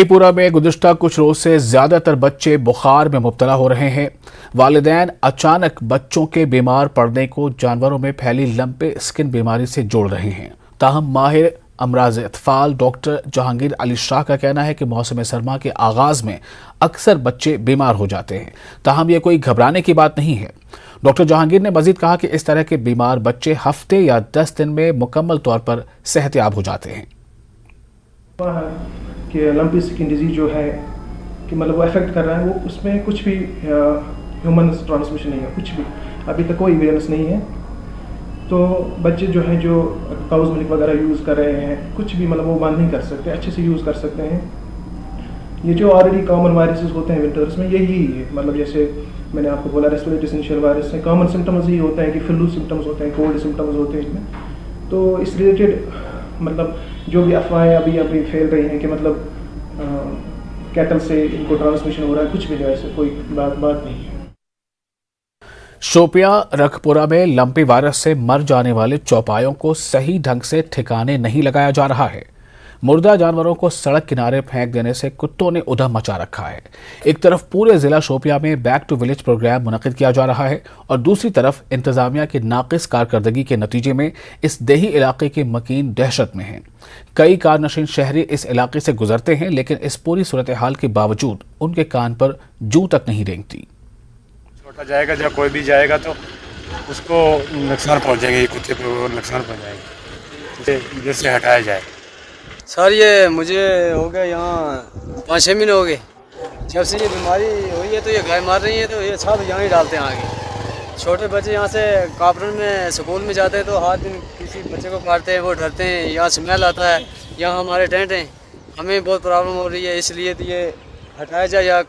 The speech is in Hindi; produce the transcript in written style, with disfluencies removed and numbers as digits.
त्रिपुरा में गुज़िश्ता कुछ रोज से ज्यादातर बच्चे बुखार में मुब्तला हो रहे हैं। वालिदैन अचानक बच्चों के बीमार पड़ने को जानवरों में फैली लंपे स्किन बीमारी से जोड़ रहे हैं। ताहम माहिर अमराज अतफाल डॉक्टर जहांगीर अली शाह का कहना है कि मौसम सरमा के आगाज में अक्सर बच्चे बीमार हो जाते हैं। ताहम यह कोई घबराने की बात नहीं है। डॉक्टर जहांगीर ने मजीद कहा कि इस तरह के बीमार बच्चे हफ्ते या 10 दिन में मुकम्मल तौर पर सेहतयाब हो जाते हैं। कि लंपी स्किन डिजीज जो है कि मतलब वो अफेक्ट कर रहा है, वो उसमें कुछ भी ह्यूमन ट्रांसमिशन नहीं है, कुछ भी अभी तक कोई एविडेंस नहीं है। तो बच्चे जो हैं जो काउज मिल्क वगैरह यूज़ कर रहे हैं, कुछ भी मतलब वो बंद नहीं कर सकते, अच्छे से यूज़ कर सकते हैं। ये जो ऑलरेडी कॉमन वायरसेस होते हैं विंटर्स में, यही है मतलब जैसे मैंने आपको बोला रेस्पिरेटरी सिंशियल वायरस है, कॉमन सिम्टम्स ही होते हैं कि फ्लू सिम्टम्स होते हैं, कोल्ड सिम्टम्स होते हैं इसमें। तो इस रिलेटेड मतलब जो भी अफवाहें अभी फैल रही हैं कि मतलब कैटल से इनको ट्रांसमिशन हो रहा है, कुछ भी नहीं, ऐसे कोई बात नहीं है। शोपियां रखपुरा में लंपी वायरस से मर जाने वाले चौपायों को सही ढंग से ठिकाने नहीं लगाया जा रहा है। मुर्दा जानवरों को सड़क किनारे फेंक देने से कुत्तों ने उधम मचा रखा है। एक तरफ पूरे जिला शोपियां में बैक टू विलेज प्रोग्राम मुनक्किद किया जा रहा है और दूसरी तरफ इंतजामिया की नाकिस कारकर्दगी के नतीजे में इस देही इलाके के मकीन दहशत में हैं। कई कारनशीन शहरी इस इलाके से गुजरते हैं, लेकिन इस पूरी सूरत हाल के बावजूद उनके कान पर जूं तक नहीं रेंगती। छोटा जाएगा या कोई भी जाएगा तो उसको नुकसान पहुंचेंगे, कुत्ते को नुकसान पहुंचाएंगे, जिससे हटाया जाए। सर ये मुझे हो गया यहाँ 5-6 महीने हो गए जब से ये बीमारी हुई है। तो ये गाय मार रही है तो ये सब यहाँ ही डालते हैं आगे। छोटे बच्चे यहाँ से कापरन में स्कूल में जाते हैं तो हाथ दिन किसी बच्चे को काटते हैं, वो डरते हैं, यहाँ स्मेल आता है। यहाँ हमारे टेंट हैं, हमें बहुत प्रॉब्लम हो रही है, इसलिए तो ये हटाया जाए या